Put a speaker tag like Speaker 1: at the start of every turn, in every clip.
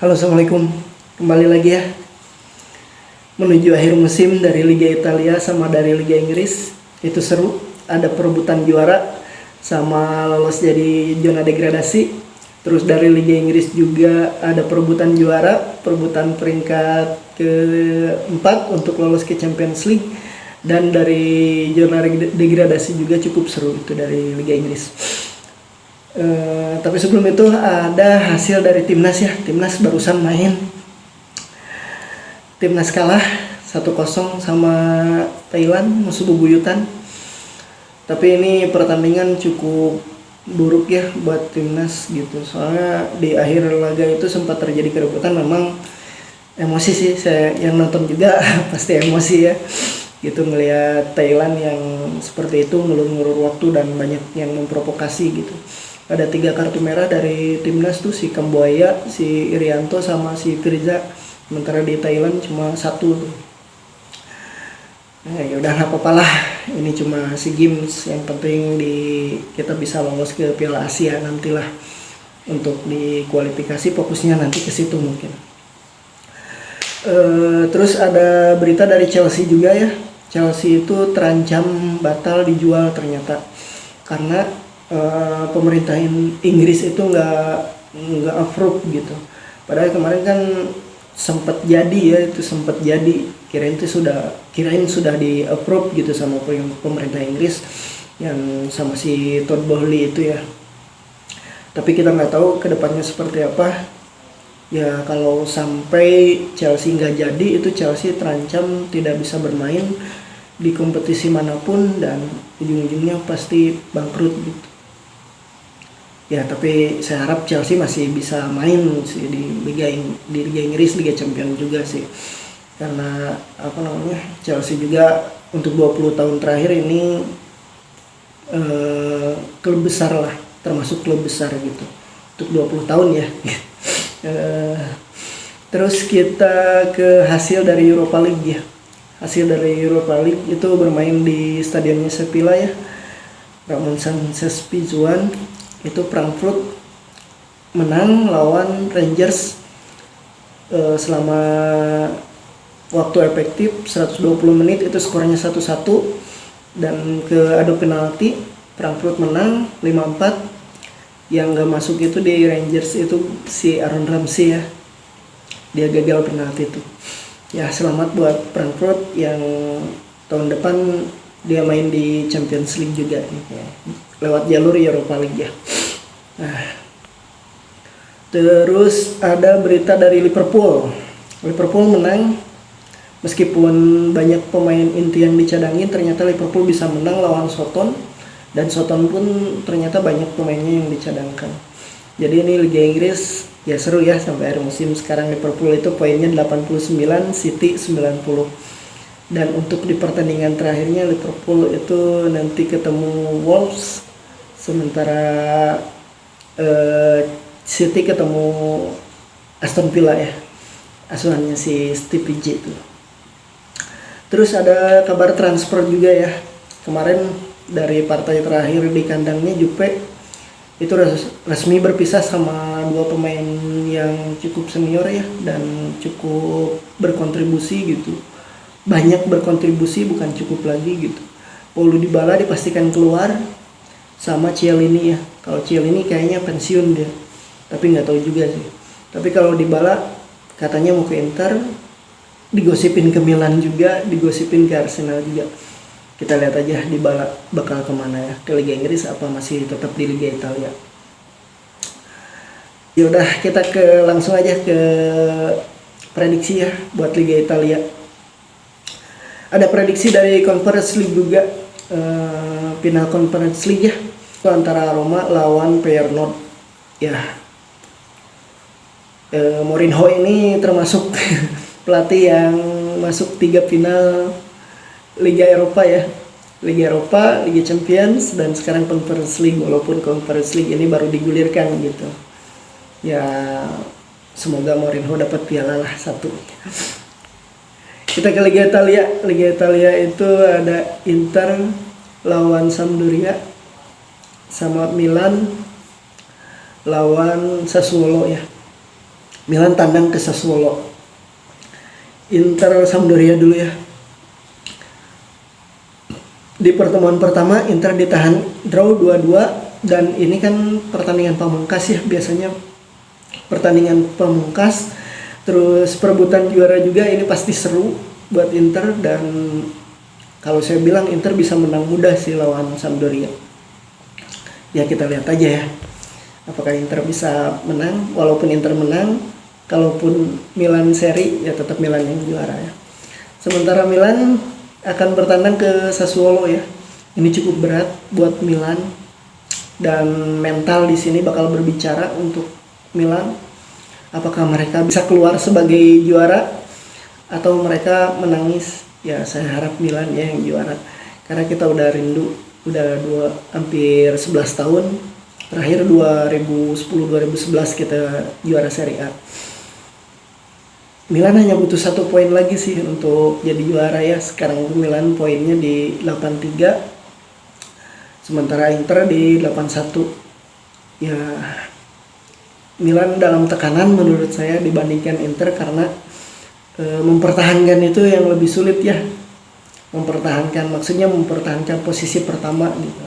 Speaker 1: Halo, assalamualaikum. Kembali lagi ya. Menuju akhir musim dari Liga Italia sama dari Liga Inggris. Itu seru. Ada perebutan juara sama lolos jadi zona degradasi. Terus dari Liga Inggris juga ada perebutan juara, perebutan peringkat keempat untuk lolos ke Champions League. Dan dari zona degradasi juga cukup seru itu dari Liga Inggris. Tapi sebelum itu ada hasil dari timnas ya. Timnas barusan main. Timnas kalah 1-0 sama Thailand, musuh bebuyutan. Tapi ini pertandingan cukup buruk ya buat timnas gitu. Soalnya di akhir laga itu sempat terjadi keributan. Memang emosi sih, saya yang nonton juga pasti emosi ya. Gitu ngelihat Thailand yang seperti itu ngulur-ngulur waktu dan banyak yang memprovokasi gitu. Ada 3 kartu merah dari timnas tuh, si Kambuaya, si Irianto sama si Firza. Sementara di Thailand cuma 1 tuh. Ya udah nggak apa-apa lah. Ini cuma si games, yang penting kita bisa lolos ke Piala Asia nantilah. Untuk di kualifikasi fokusnya nanti ke situ mungkin. Terus ada berita dari Chelsea juga ya. Chelsea itu terancam batal dijual ternyata karena pemerintah Inggris itu nggak approve gitu. Padahal kemarin kan sempat jadi kirain sudah di approve gitu sama pemerintah Inggris yang sama si Todd Boehly itu ya. Tapi kita nggak tahu kedepannya seperti apa. Ya kalau sampai Chelsea nggak jadi, itu Chelsea terancam tidak bisa bermain di kompetisi manapun dan ujung-ujungnya pasti bangkrut gitu. Ya tapi saya harap Chelsea masih bisa main sih di Liga Inggris, Liga Champions juga sih. Karena Chelsea juga untuk 20 tahun terakhir ini klub besar lah, termasuk klub besar gitu. Untuk 20 tahun ya. Terus kita ke hasil dari Europa League ya. Hasil dari Europa League itu bermain di stadionnya Sevilla ya. Ramon Sanchez Pizjuan. Itu Frankfurt menang lawan Rangers selama waktu efektif 120 menit, itu skornya 1-1 dan ke adu penalti Frankfurt menang 5-4. Yang gak masuk itu di Rangers itu si Aaron Ramsey ya, dia gagal penalti itu ya. Selamat buat Frankfurt yang tahun depan dia main di Champions League juga nih, ya, lewat jalur Europa League ya. Nah, terus ada berita dari Liverpool menang meskipun banyak pemain inti yang dicadangin. Ternyata Liverpool bisa menang lawan Soton, dan Soton pun ternyata banyak pemainnya yang dicadangkan. Jadi ini Liga Inggris ya seru ya sampai akhir musim. Sekarang Liverpool itu poinnya 89, City 90. Dan untuk di pertandingan terakhirnya Liverpool itu nanti ketemu Wolves, sementara City ketemu Aston Villa ya, asuhannya si Stevie J itu. Terus ada kabar transfer juga ya. Kemarin dari partai terakhir di kandangnya Juve itu resmi berpisah sama 2 pemain yang cukup senior ya dan cukup berkontribusi gitu. Banyak berkontribusi, bukan cukup lagi gitu. Paulo Dybala dipastikan keluar sama Chiellini ya. Kalau Chiellini kayaknya pensiun dia, tapi nggak tahu juga sih. Tapi kalau Dybala katanya mau ke Inter, digosipin ke Milan juga, digosipin ke Arsenal juga. Kita lihat aja Dybala bakal kemana ya, ke Liga Inggris apa masih tetap di Liga Italia. Yaudah kita langsung aja ke prediksi ya buat Liga Italia. Ada prediksi dari Conference League juga, final Conference League ya, itu antara Roma lawan Feyenoord ya. Mourinho ini termasuk pelatih yang masuk 3 final Liga Eropa ya, Liga Eropa, Liga Champions, dan sekarang Conference League. Walaupun Conference League ini baru digulirkan gitu ya, semoga Mourinho dapat piala lah 1. Kita ke Liga Italia. Liga Italia itu ada Inter lawan Sampdoria, sama Milan lawan Sassuolo ya. Milan tandang ke Sassuolo. Inter Sampdoria dulu ya. Di pertemuan pertama Inter ditahan draw 2-2, dan ini kan pertandingan pamungkas ya, biasanya pertandingan pamungkas terus perebutan juara juga, ini pasti seru buat Inter. Dan kalau saya bilang Inter bisa menang mudah sih lawan Sampdoria. Ya kita lihat aja ya, apakah Inter bisa menang. Walaupun Inter menang, kalaupun Milan seri, ya tetap Milan yang juara ya. Sementara Milan akan bertandang ke Sassuolo ya. Ini cukup berat buat Milan, dan mental di sini bakal berbicara untuk Milan. Apakah mereka bisa keluar sebagai juara atau mereka menangis? Ya saya harap Milan ya yang juara, karena kita udah rindu, udah hampir 11 tahun. Terakhir 2010-2011 kita juara Serie A. Milan hanya butuh 1 poin lagi sih untuk jadi juara ya. Sekarang Milan poinnya di 83, sementara Inter di 81. Ya Milan dalam tekanan menurut saya dibandingkan Inter, karena mempertahankan itu yang lebih sulit ya. Maksudnya mempertahankan posisi pertama gitu.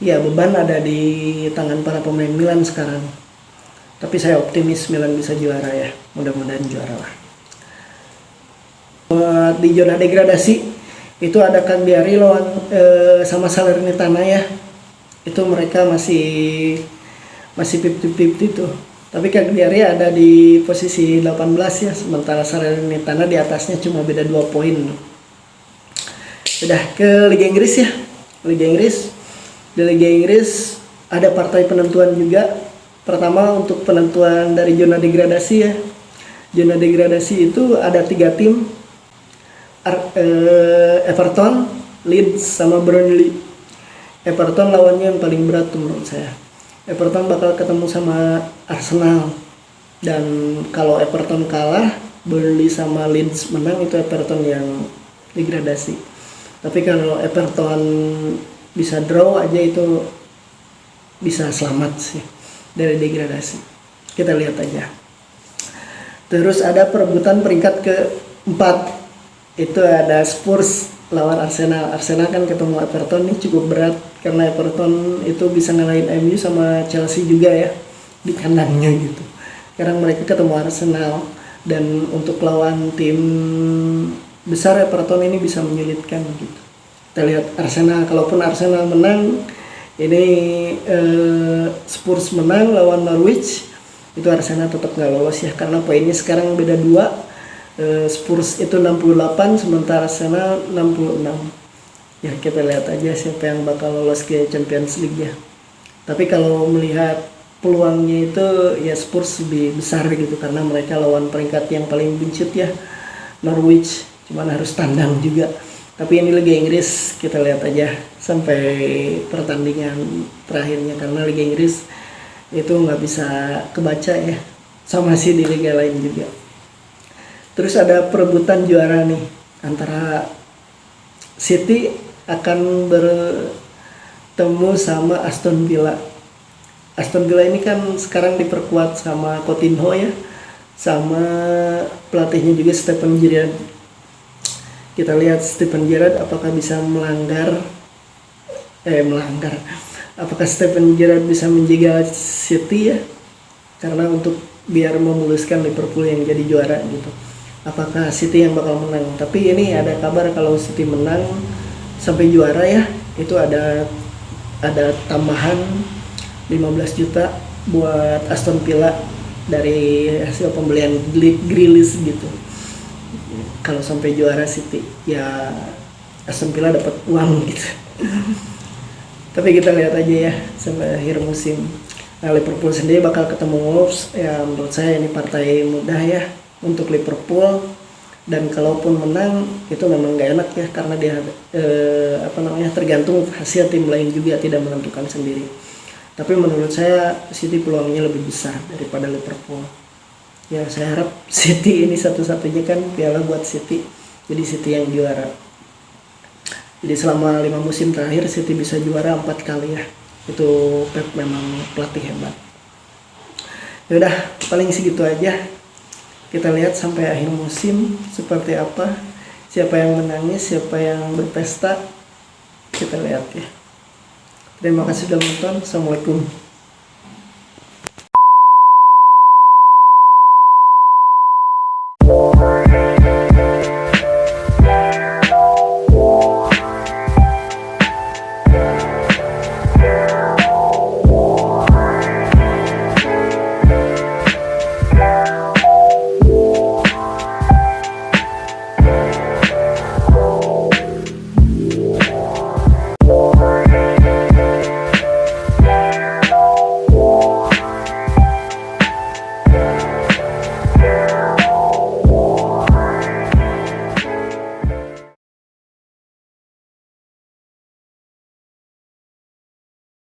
Speaker 1: Ya beban ada di tangan para pemain Milan sekarang. Tapi saya optimis Milan bisa juara ya, mudah-mudahan juara lah. Di zona degradasi itu ada Cagliari lawan sama Salernitana ya. Itu mereka masih 50-50 tuh. Tapi Cagliari ada di posisi 18 ya, sementara Salernitana di atasnya cuma beda 2 poin. Udah ke Liga Inggris ya. Liga Inggris. Di Liga Inggris ada partai penentuan juga. Pertama untuk penentuan dari zona degradasi ya. Zona degradasi itu ada 3 tim, Everton, Leeds, sama Burnley. Everton lawannya yang paling berat menurut saya. Everton bakal ketemu sama Arsenal, dan kalau Everton kalah, Burnley sama Leeds menang, itu Everton yang degradasi. Tapi kalau Everton bisa draw aja, itu bisa selamat sih dari degradasi. Kita lihat aja. Terus ada perebutan peringkat ke-4. Itu ada Spurs lawan Arsenal. Arsenal kan ketemu Everton, ini cukup berat karena Everton itu bisa ngalahin MU sama Chelsea juga ya di kandangnya gitu. Sekarang mereka ketemu Arsenal, dan untuk lawan tim besar Everton ini bisa menyulitkan gitu. Kita lihat Arsenal, kalaupun Arsenal menang, ini Spurs menang lawan Norwich, itu Arsenal tetap nggak lolos ya, karena poinnya sekarang beda 2. Spurs itu 68, sementara Arsenal 66. Ya kita lihat aja siapa yang bakal lolos ke Champions League ya. Tapi kalau melihat peluangnya itu ya Spurs lebih besar gitu, karena mereka lawan peringkat yang paling buncit ya, Norwich, cuman harus tandang juga. Tapi ini Liga Inggris, kita lihat aja sampai pertandingan terakhirnya, karena Liga Inggris itu nggak bisa kebaca ya, sama sih di liga lain juga. Terus ada perebutan juara nih, antara City akan bertemu sama Aston Villa. Aston Villa ini kan sekarang diperkuat sama Coutinho ya, sama pelatihnya juga Steven Gerrard. Kita lihat Steven Gerrard apakah bisa apakah Steven Gerrard bisa menjaga City ya, karena untuk biar memuluskan Liverpool yang jadi juara gitu. Apakah City yang bakal menang? Tapi ini ada kabar kalau City menang sampai juara ya, itu ada tambahan 15 juta buat Aston Villa dari hasil pembelian Grealish gitu. Kalau sampai juara City ya Aston Villa dapat uang gitu. Tapi kita lihat aja ya sampai akhir musim. Nah, Liverpool sendiri bakal ketemu Wolves ya, menurut saya ini partai mudah ya untuk Liverpool, dan kalaupun menang itu memang gak enak ya, karena dia tergantung hasil tim lain juga, tidak menentukan sendiri. Tapi menurut saya City peluangnya lebih besar daripada Liverpool. Ya saya harap City ini satu-satunya kan piala buat City, jadi City yang juara. Jadi selama 5 musim terakhir City bisa juara 4 kali ya. Itu Pep memang pelatih hebat. Yaudah, paling segitu aja. Kita lihat sampai akhir musim seperti apa, siapa yang menangis, siapa yang berpesta, kita lihat ya. Terima kasih sudah menonton. Assalamualaikum.